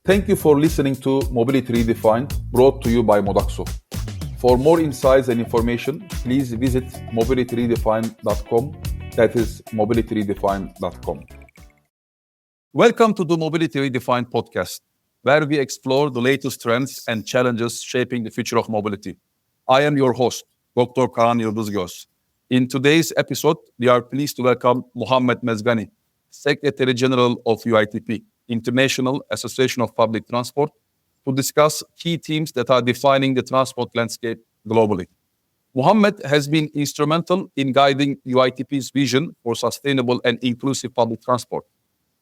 Thank you for listening to Mobility Redefined, brought to you by Modaxo. For more insights and information, please visit mobilityredefined.com. That is mobilityredefined.com. Welcome to the Mobility Redefined podcast, where we explore the latest trends and challenges shaping the future of mobility. I am your host, Dr. Kaan Yildizgöz. In today's episode, we are pleased to welcome Mohamed Mezghani, Secretary General of UITP, International Association of Public Transport, to discuss key themes that are defining the transport landscape globally. Mohamed has been instrumental in guiding UITP's vision for sustainable and inclusive public transport.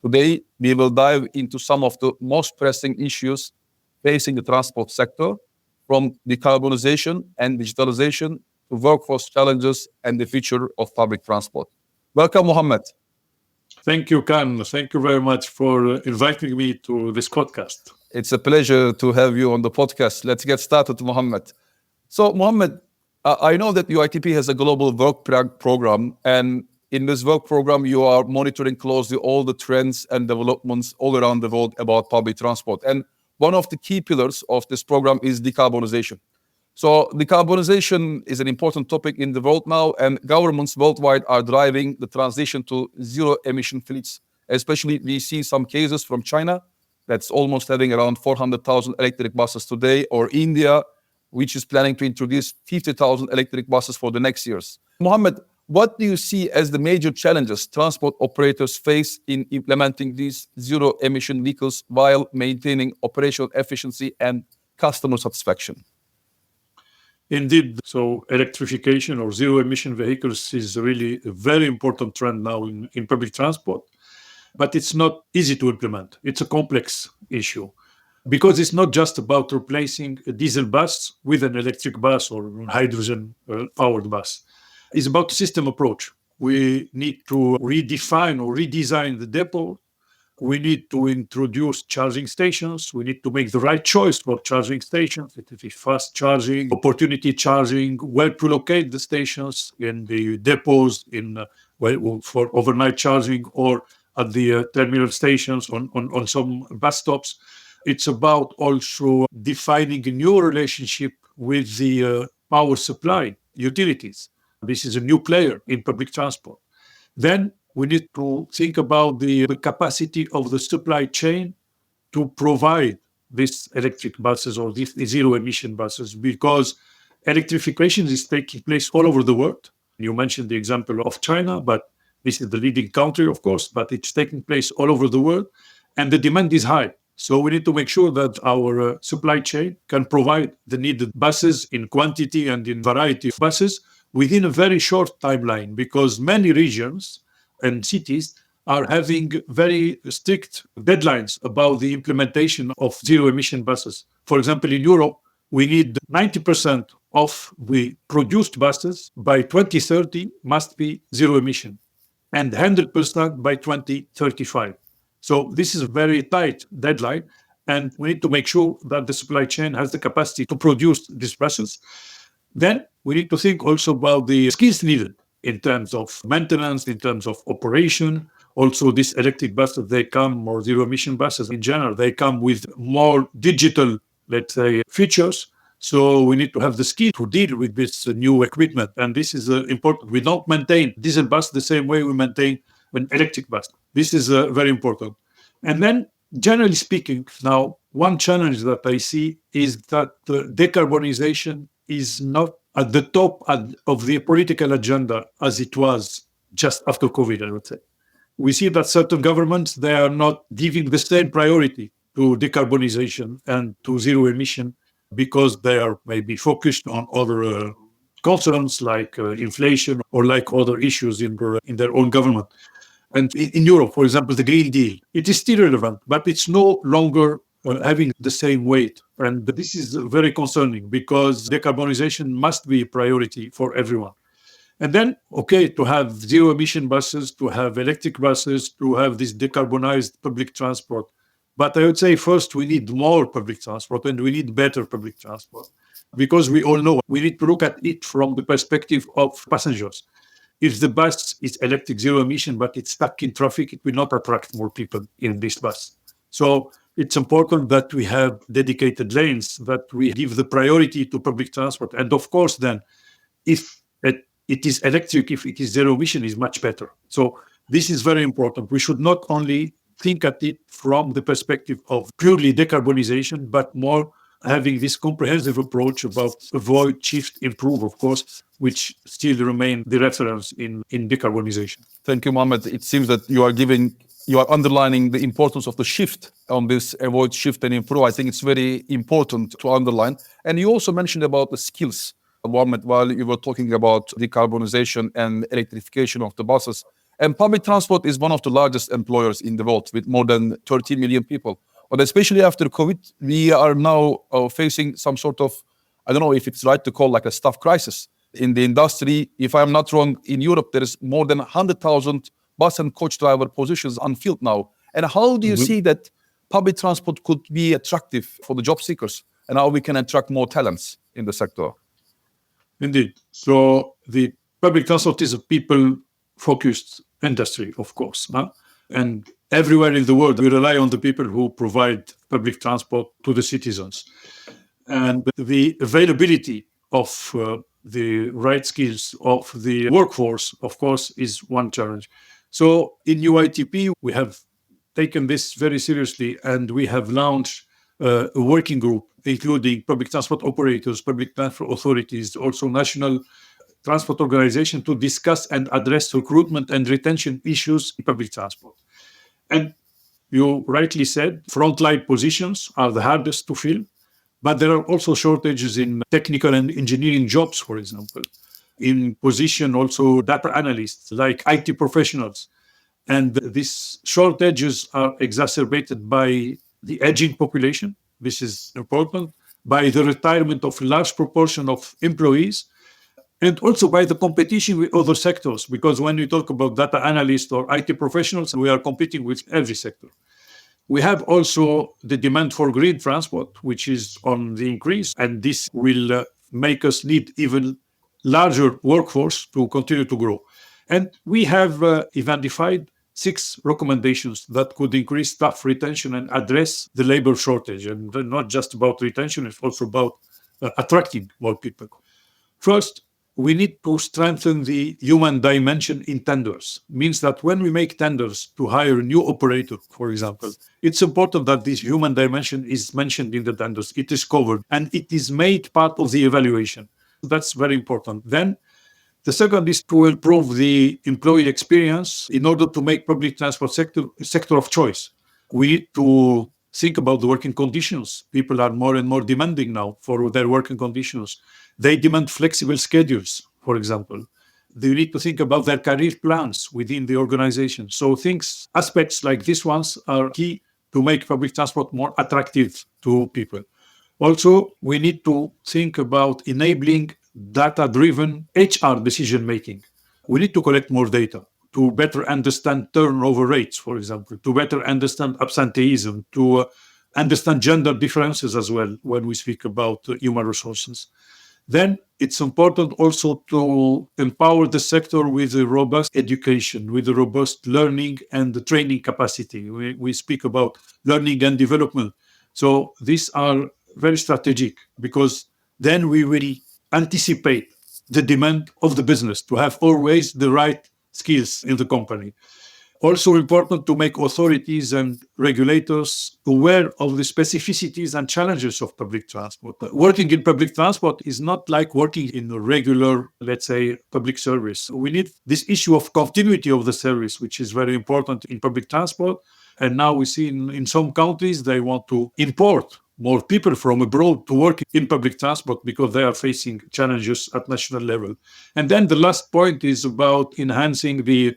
Today, we will dive into some of the most pressing issues facing the transport sector, from decarbonization and digitalisation to workforce challenges and the future of public transport. Welcome, Mohamed. Thank you, Kaan. Thank you very much for inviting me to this podcast. It's a pleasure to have you on the podcast. Let's get started, Mohamed. So, Mohamed, I know that UITP has a global work program, and in this work program, you are monitoring closely all the trends and developments all around the world about public transport. And one of the key pillars of this program is decarbonization. So decarbonization is an important topic in the world now, and governments worldwide are driving the transition to zero-emission fleets. Especially, we see some cases from China that's almost having around 400,000 electric buses today, or India, which is planning to introduce 50,000 electric buses for the next years. Mohamed, what do you see as the major challenges transport operators face in implementing these zero-emission vehicles while maintaining operational efficiency and customer satisfaction? Indeed, so electrification or zero-emission vehicles is really a very important trend now in public transport, but it's not easy to implement. It's a complex issue because it's not just about replacing a diesel bus with an electric bus or a hydrogen-powered bus. It's about system approach. We need to redefine or redesign the depot. We need to introduce charging stations. We need to make the right choice for charging stations. It is fast charging, opportunity charging, where to locate the stations in the depots, for overnight charging, or at the terminal stations on some bus stops. It's about also defining a new relationship with the power supply utilities. This is a new player in public transport. Then we need to think about the capacity of the supply chain to provide these electric buses or these zero-emission buses, because electrification is taking place all over the world. You mentioned the example of China, but this is the leading country, of course, but it's taking place all over the world, and the demand is high. So we need to make sure that our supply chain can provide the needed buses in quantity and in variety of buses within a very short timeline, because many regions and cities are having very strict deadlines about the implementation of zero-emission buses. For example, in Europe, we need 90% of the produced buses by 2030 must be zero-emission, and 100% by 2035. So this is a very tight deadline, and we need to make sure that the supply chain has the capacity to produce these buses. Then we need to think also about the skills needed in terms of maintenance, in terms of operation. Also, these electric buses, they come, or zero-emission buses in general, they come with more digital, let's say, features. So we need to have the skill to deal with this new equipment. And this is important. We don't maintain diesel bus the same way we maintain an electric bus. This is very important. And then, generally speaking, now, one challenge that I see is that decarbonization is not at the top of the political agenda as it was just after COVID, I would say. We see that certain governments, they are not giving the same priority to decarbonization and to zero emission because they are maybe focused on other concerns like inflation or like other issues in their own government. And in Europe, for example, the Green Deal, it is still relevant, but it's no longer having the same weight. And this is very concerning because decarbonization must be a priority for everyone. And then, okay, to have zero-emission buses, to have electric buses, to have this decarbonized public transport. But I would say first we need more public transport and we need better public transport. Because we all know we need to look at it from the perspective of passengers. If the bus is electric zero emission, but it's stuck in traffic, it will not attract more people in this bus. So it's important that we have dedicated lanes, that we give the priority to public transport. And of course, then, if it is electric, if it is zero emission, is much better. So this is very important. We should not only think at it from the perspective of purely decarbonization, but more having this comprehensive approach about avoid, shift, improve, of course, which still remain the reference in decarbonization. Thank you, Mohamed. It seems that you are underlining the importance of the shift on this avoid, shift, and improve. I think it's very important to underline. And you also mentioned about the skills, Mohamed, while you were talking about decarbonization and electrification of the buses. And public transport is one of the largest employers in the world with more than 13 million people. But especially after COVID, we are now facing some sort of, I don't know if it's right to call like a staff crisis in the industry. If I'm not wrong, in Europe, there is more than 100,000 bus and coach driver positions unfilled now. And how do you see that public transport could be attractive for the job seekers and how we can attract more talents in the sector? Indeed. So the public transport is a people-focused industry, of course. And everywhere in the world, we rely on the people who provide public transport to the citizens. And the availability of the right skills of the workforce, of course, is one challenge. So in UITP, we have taken this very seriously, and we have launched a working group, including public transport operators, public transport authorities, also national transport organization, to discuss and address recruitment and retention issues in public transport. And you rightly said, frontline positions are the hardest to fill, but there are also shortages in technical and engineering jobs, for example, in position also data analysts, like IT professionals. And these shortages are exacerbated by the aging population. This is important, by the retirement of a large proportion of employees, and also by the competition with other sectors, because when we talk about data analysts or IT professionals, we are competing with every sector. We have also the demand for green transport, which is on the increase, and this will make us need even larger workforce to continue to grow. And we have identified 6 recommendations that could increase staff retention and address the labor shortage. And not just about retention, it's also about attracting more people. First, we need to strengthen the human dimension in tenders. Means that when we make tenders to hire a new operator, for example, it's important that this human dimension is mentioned in the tenders. It is covered and it is made part of the evaluation. That's very important. Then the second is to improve the employee experience in order to make public transport sector of choice. We need to think about the working conditions. People are more and more demanding now for their working conditions. They demand flexible schedules, for example. They need to think about their career plans within the organization. So aspects like these ones are key to make public transport more attractive to people. Also, we need to think about enabling data-driven HR decision-making. We need to collect more data to better understand turnover rates, for example, to better understand absenteeism, to understand gender differences as well when we speak about human resources. Then it's important also to empower the sector with a robust education, with a robust learning and training capacity. We speak about learning and development. So these are very strategic, because then we really anticipate the demand of the business to have always the right skills in the company. Also important to make authorities and regulators aware of the specificities and challenges of public transport. Working in public transport is not like working in a regular, let's say, public service. We need this issue of continuity of the service, which is very important in public transport. And now we see in some countries, they want to import more people from abroad to work in public transport because they are facing challenges at national level. And then the last point is about enhancing the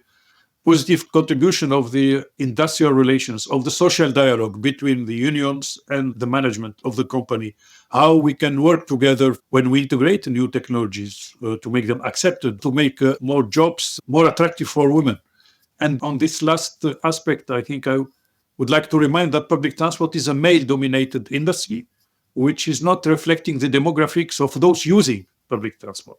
positive contribution of the industrial relations, of the social dialogue between the unions and the management of the company. How we can work together when we integrate new technologies to make them accepted, to make more jobs more attractive for women. And on this last aspect, I think I would like to remind that public transport is a male-dominated industry, which is not reflecting the demographics of those using public transport.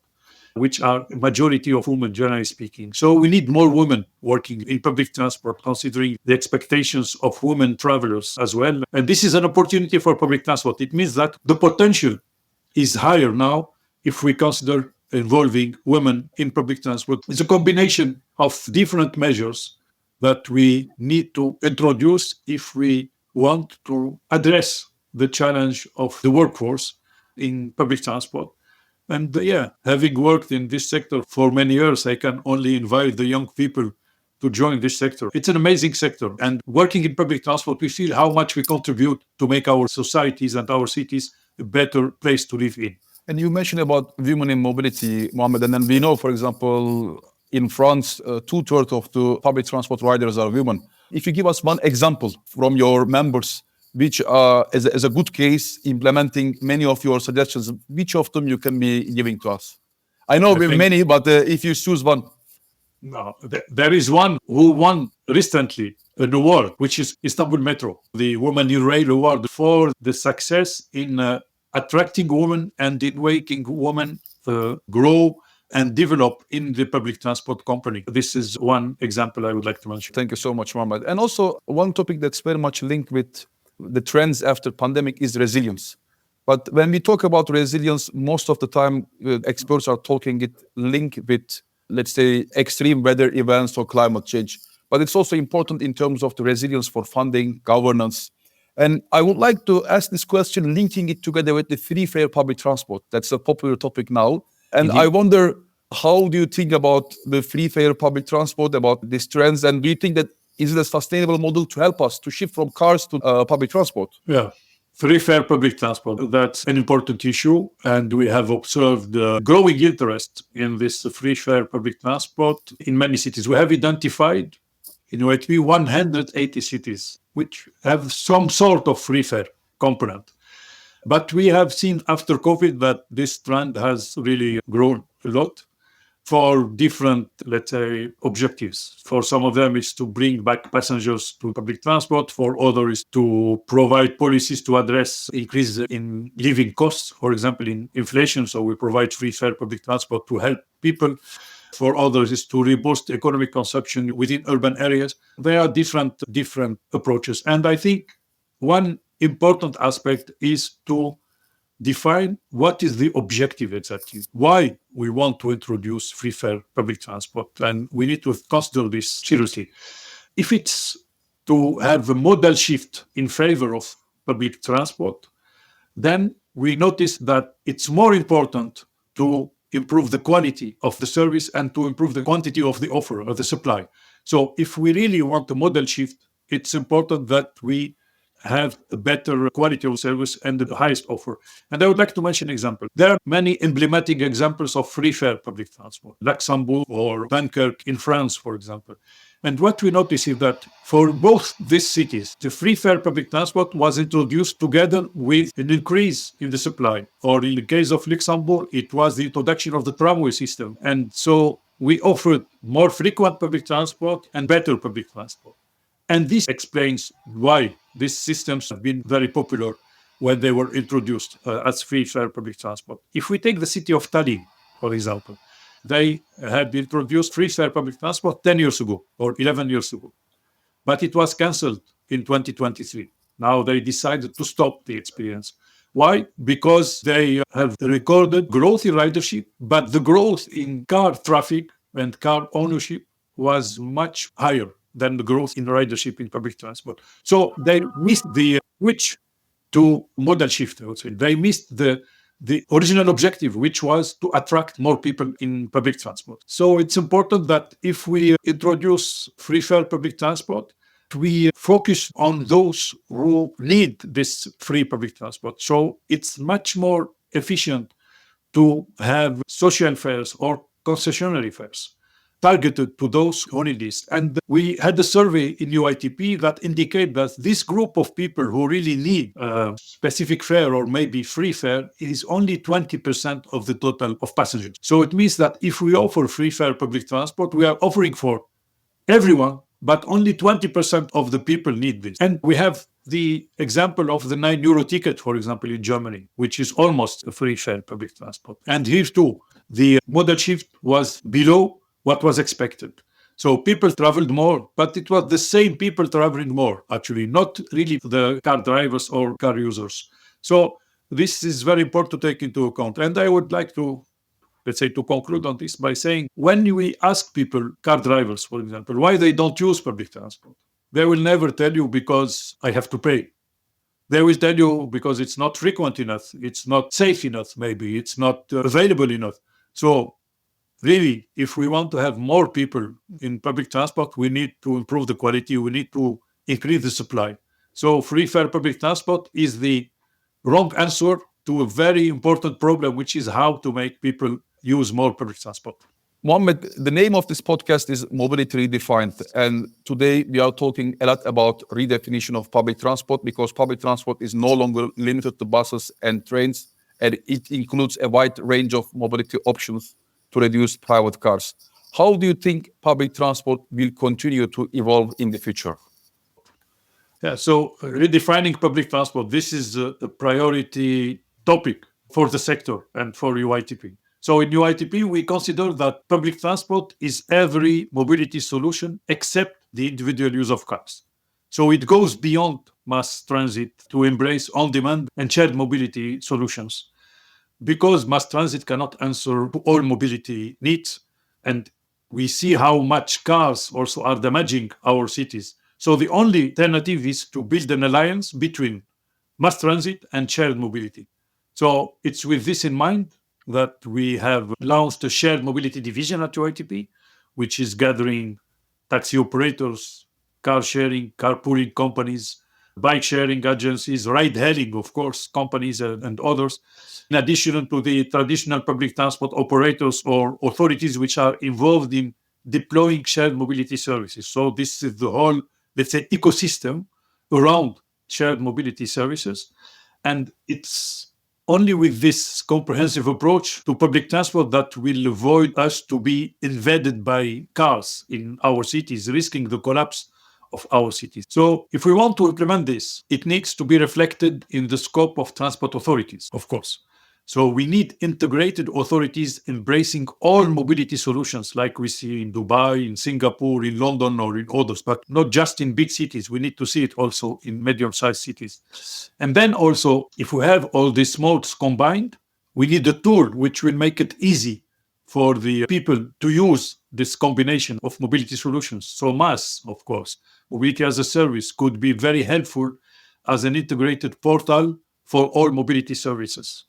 which are majority of women, generally speaking. So we need more women working in public transport, considering the expectations of women travelers as well. And this is an opportunity for public transport. It means that the potential is higher now if we consider involving women in public transport. It's a combination of different measures that we need to introduce if we want to address the challenge of the workforce in public transport. And having worked in this sector for many years, I can only invite the young people to join this sector. It's an amazing sector. And working in public transport, we feel how much we contribute to make our societies and our cities a better place to live in. And you mentioned about women in mobility, Mohamed, and then we know, for example, in France, 2/3 of the public transport riders are women. If you give us one example from your members, which is a good case implementing many of your suggestions, which of them you can be giving to us? I know we have many, but if you choose one. No, there is one who won recently an award, which is Istanbul Metro, the Women in Rail Award, for the success in attracting women and in making women grow and develop in the public transport company. This is one example I would like to mention. Thank you so much, Mohamed. And also one topic that's very much linked with the trends after pandemic is resilience. But when we talk about resilience, most of the time experts are talking it linked with, let's say, extreme weather events or climate change. But it's also important in terms of the resilience for funding, governance. And I would like to ask this question, linking it together with the free, fair public transport. That's a popular topic now. And I wonder, how do you think about the free, fair public transport, about these trends? And do you think that is it a sustainable model to help us to shift from cars to public transport? Yeah. Free, fair public transport, that's an important issue. And we have observed growing interest in this free, fair public transport in many cities. We have identified in UITP 180 cities which have some sort of free, fair component. But we have seen after COVID that this trend has really grown a lot for different, let's say, objectives. For some of them, it's to bring back passengers to public transport. For others, to provide policies to address increase in living costs, for example, in inflation. So we provide free, fair public transport to help people. For others, is to reboost economic consumption within urban areas. There are different approaches. And I think one important aspect is to define what is the objective exactly, why we want to introduce free, fair public transport. And we need to consider this seriously. If it's to have a modal shift in favor of public transport, then we notice that it's more important to improve the quality of the service and to improve the quantity of the offer or the supply. So if we really want a modal shift, it's important that we have a better quality of service and the highest offer. And I would like to mention an example. There are many emblematic examples of free, fair public transport, Luxembourg or Dunkirk in France, for example. And what we notice is that for both these cities, the free, fair public transport was introduced together with an increase in the supply. Or in the case of Luxembourg, it was the introduction of the tramway system. And so we offered more frequent public transport and better public transport. And this explains why these systems have been very popular when they were introduced as free, fair public transport. If we take the city of Tallinn, for example, they had introduced free, fair public transport 10 years ago or 11 years ago. But it was cancelled in 2023. Now they decided to stop the experience. Why? Because they have recorded growth in ridership, but the growth in car traffic and car ownership was much higher than the growth in ridership in public transport. So they missed the switch to modal shift, I would say. They missed the original objective, which was to attract more people in public transport. So it's important that if we introduce free, fair public transport, we focus on those who need this free public transport. So it's much more efficient to have social fares or concessionary fares targeted to those who need this. And we had a survey in UITP that indicate that this group of people who really need a specific fare or maybe free fare is only 20% of the total of passengers. So it means that if we offer free fare public transport, we are offering for everyone, but only 20% of the people need this. And we have the example of the €9 ticket, for example, in Germany, which is almost a free fare public transport. And here too, the model shift was below what was expected. So people traveled more, but it was the same people traveling more, actually, not really the car drivers or car users. So this is very important to take into account. And I would like to, let's say, to conclude on this by saying, when we ask people, car drivers, for example, why they don't use public transport, they will never tell you because I have to pay. They will tell you because it's not frequent enough, it's not safe enough, maybe, it's not available enough. So really, if we want to have more people in public transport, we need to improve the quality, we need to increase the supply. So free fare public transport is the wrong answer to a very important problem, which is how to make people use more public transport. Mohamed, the name of this podcast is Mobility Redefined. And today we are talking a lot about redefinition of public transport, because public transport is no longer limited to buses and trains, and it includes a wide range of mobility options to reduce private cars. How do you think public transport will continue to evolve in the future? Yeah, so redefining public transport, this is a priority topic for the sector and for UITP. So in UITP, we consider that public transport is every mobility solution except the individual use of cars. So it goes beyond mass transit to embrace on-demand and shared mobility solutions, because mass transit cannot answer to all mobility needs. And we see how much cars also are damaging our cities. So the only alternative is to build an alliance between mass transit and shared mobility. So it's with this in mind that we have launched a shared mobility division at UITP, which is gathering taxi operators, car sharing, carpooling companies, bike sharing agencies, ride hailing, of course, companies and others, in addition to the traditional public transport operators or authorities which are involved in deploying shared mobility services. So this is the whole, let's say, ecosystem around shared mobility services. And it's only with this comprehensive approach to public transport that will avoid us to be invaded by cars in our cities, risking the collapse of our cities. So if we want to implement this, it needs to be reflected in the scope of transport authorities, of course. So we need integrated authorities embracing all mobility solutions like we see in Dubai, in Singapore, in London, or in others, but not just in big cities. We need to see it also in medium-sized cities. And then also, if we have all these modes combined, we need a tool which will make it easy for the people to use this combination of mobility solutions. So MaaS, of course, mobility as a service, could be very helpful as an integrated portal for all mobility services.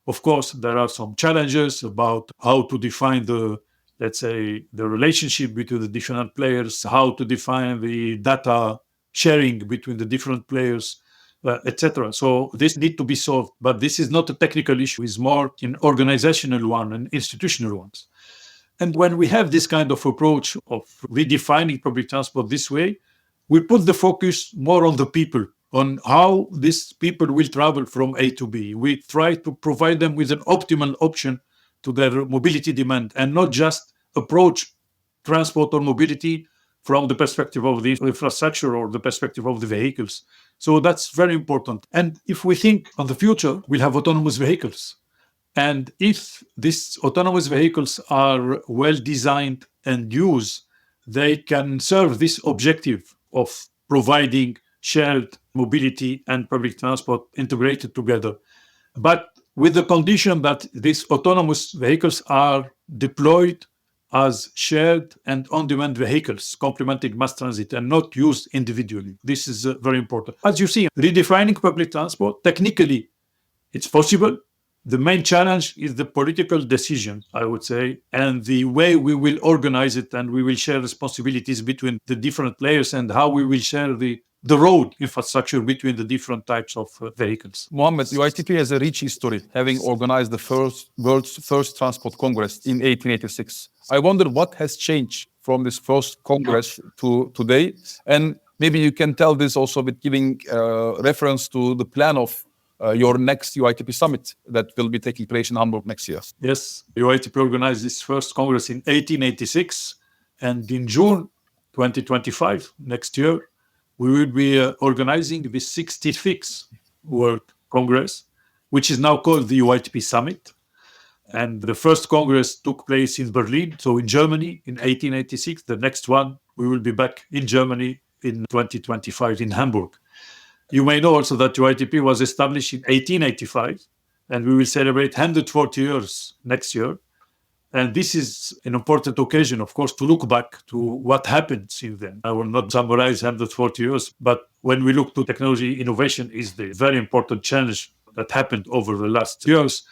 Of course, there are some challenges about how to define the, let's say, the relationship between the different players, how to define the data sharing between the different players, etc. So this need to be solved, but this is not a technical issue. It's more an organizational one and institutional ones. And when we have this kind of approach of redefining public transport this way, we put the focus more on the people, on how these people will travel from A to B. We try to provide them with an optimal option to their mobility demand, and not just approach transport or mobility from the perspective of the infrastructure or the perspective of the vehicles. So that's very important. And if we think on the future, we'll have autonomous vehicles. And if these autonomous vehicles are well designed and used, they can serve this objective of providing shared mobility and public transport integrated together. But with the condition that these autonomous vehicles are deployed as shared and on-demand vehicles, complementing mass transit, and not used individually. This is very important. As you see, redefining public transport, technically, it's possible. The main challenge is the political decision, I would say, and the way we will organize it, and we will share responsibilities between the different players, and how we will share the road infrastructure between the different types of vehicles. Mohamed, UITP has a rich history, having organized the world's first transport congress in 1886. I wonder what has changed from this first congress to today, and maybe you can tell this also with giving reference to the plan of your next UITP summit that will be taking place in Hamburg next year. Yes, UITP organized this first congress in 1886, and in June 2025, next year, we will be organizing the 66th World Congress, which is now called the UITP Summit. And the first Congress took place in Berlin, so in Germany, in 1886. The next one, we will be back in Germany in 2025 in Hamburg. You may know also that UITP was established in 1885, and we will celebrate 140 years next year. And this is an important occasion, of course, to look back to what happened since then. I will not summarize 140 years, but when we look to technology, innovation is the very important challenge that happened over the last years.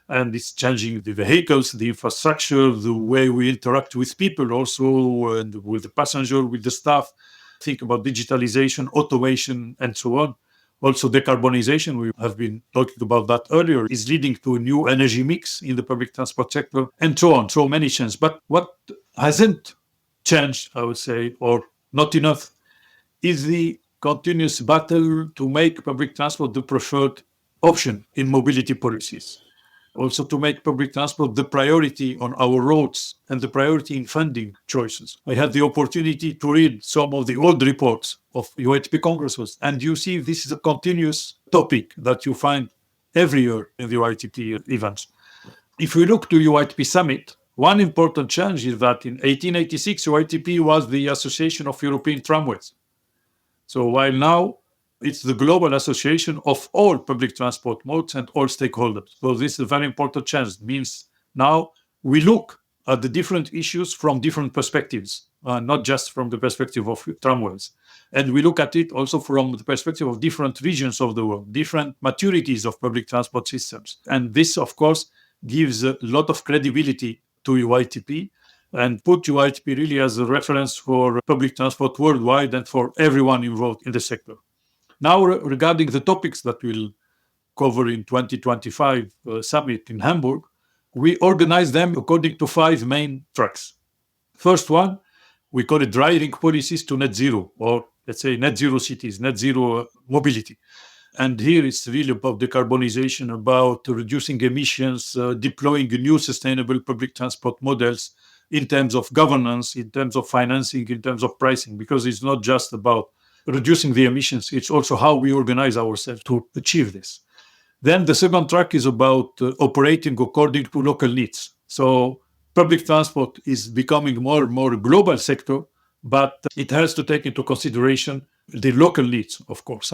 And it's changing the vehicles, the infrastructure, the way we interact with people also, and with the passenger, with the staff. Think about digitalisation, automation, and so on. Also, decarbonization, we have been talking about that earlier, is leading to a new energy mix in the public transport sector, and so on. So many changes. But what hasn't changed, I would say, or not enough, is the continuous battle to make public transport the preferred option in mobility policies. Also to make public transport the priority on our roads and the priority in funding choices. I had the opportunity to read some of the old reports of UITP congresses, and you see this is a continuous topic that you find every year in the UITP events. If we look to UITP Summit, one important change is that in 1886, UITP was the Association of European Tramways. So while now it's the global association of all public transport modes and all stakeholders. So this is a very important change. It means now we look at the different issues from different perspectives, not just from the perspective of tramways. And we look at it also from the perspective of different regions of the world, different maturities of public transport systems. And this, of course, gives a lot of credibility to UITP and put UITP really as a reference for public transport worldwide and for everyone involved in the sector. Now, regarding the topics that we'll cover in 2025 summit in Hamburg, we organize them according to 5 main tracks. First one, we call it driving policies to net zero, or let's say net zero cities, net zero mobility. And here it's really about decarbonization, about reducing emissions, deploying new sustainable public transport models in terms of governance, in terms of financing, in terms of pricing, because it's not just about reducing the emissions, it's also how we organize ourselves to achieve this. Then the second track is about operating according to local needs. So public transport is becoming more and more a global sector, but it has to take into consideration the local needs, of course.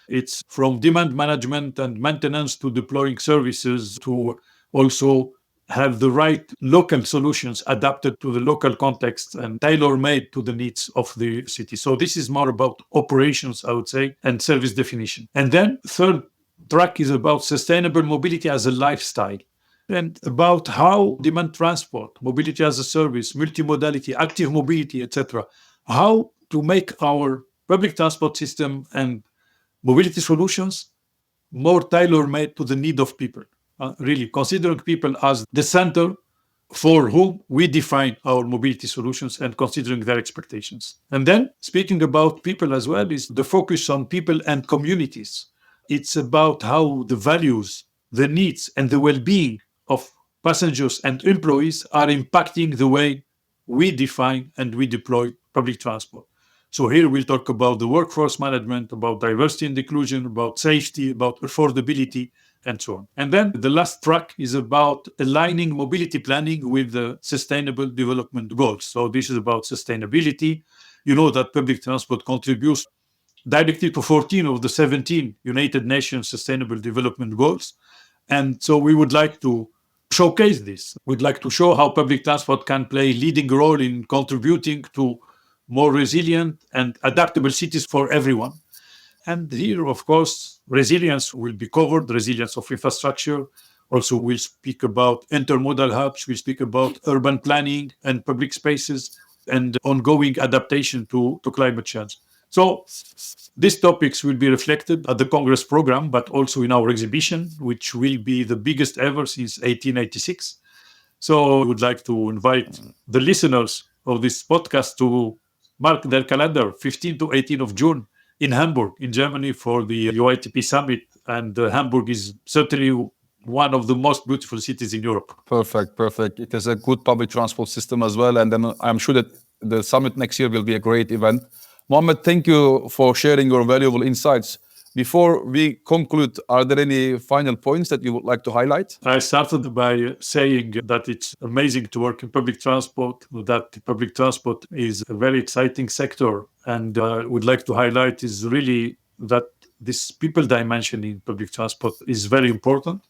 It's from demand management and maintenance to deploying services to also have the right local solutions adapted to the local context and tailor-made to the needs of the city. So this is more about operations, I would say, and service definition. And then third track is about sustainable mobility as a lifestyle and about how demand transport, mobility as a service, multimodality, active mobility, etc., how to make our public transport system and mobility solutions more tailor-made to the need of people. Really considering people as the center for whom we define our mobility solutions and considering their expectations. And then speaking about people as well is the focus on people and communities. It's about how the values, the needs, and the well-being of passengers and employees are impacting the way we define and we deploy public transport. So here we'll talk about the workforce management, about diversity and inclusion, about safety, about affordability, and so on. And then the last track is about aligning mobility planning with the Sustainable Development Goals. So this is about sustainability. You know that public transport contributes directly to 14 of the 17 United Nations Sustainable Development Goals. And so we would like to showcase this. We'd like to show how public transport can play a leading role in contributing to more resilient and adaptable cities for everyone. And here, of course, resilience will be covered, resilience of infrastructure. Also, we'll speak about intermodal hubs, we'll speak about urban planning and public spaces and ongoing adaptation to climate change. So these topics will be reflected at the Congress program, but also in our exhibition, which will be the biggest ever since 1886. So I would like to invite the listeners of this podcast to mark their calendar, 15 to 18 of June, in Hamburg, in Germany, for the UITP Summit. And Hamburg is certainly one of the most beautiful cities in Europe. Perfect. It is a good public transport system as well. And then I'm sure that the summit next year will be a great event. Mohamed, thank you for sharing your valuable insights. Before we conclude, are there any final points that you would like to highlight? I started by saying that it's amazing to work in public transport, that public transport is a very exciting sector. And I would like to highlight is really that this people dimension in public transport is very important.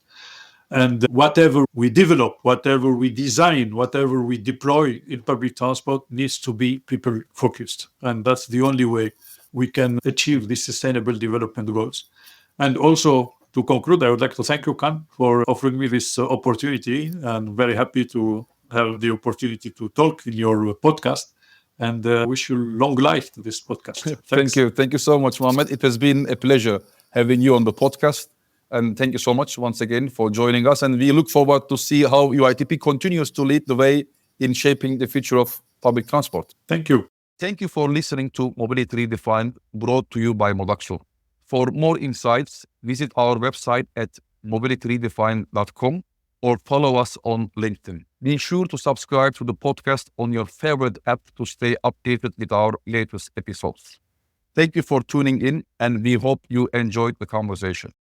And whatever we develop, whatever we design, whatever we deploy in public transport needs to be people focused. And that's the only way we can achieve these sustainable development goals. And also, to conclude, I would like to thank you, Kaan, for offering me this opportunity. I'm very happy to have the opportunity to talk in your podcast, and wish you long life to this podcast. Thank you. Thank you so much, Mohamed. It has been a pleasure having you on the podcast. And thank you so much once again for joining us. And we look forward to see how UITP continues to lead the way in shaping the future of public transport. Thank you. Thank you for listening to Mobility Redefined, brought to you by Modaxo. For more insights, visit our website at mobilityredefined.com or follow us on LinkedIn. Be sure to subscribe to the podcast on your favorite app to stay updated with our latest episodes. Thank you for tuning in, and we hope you enjoyed the conversation.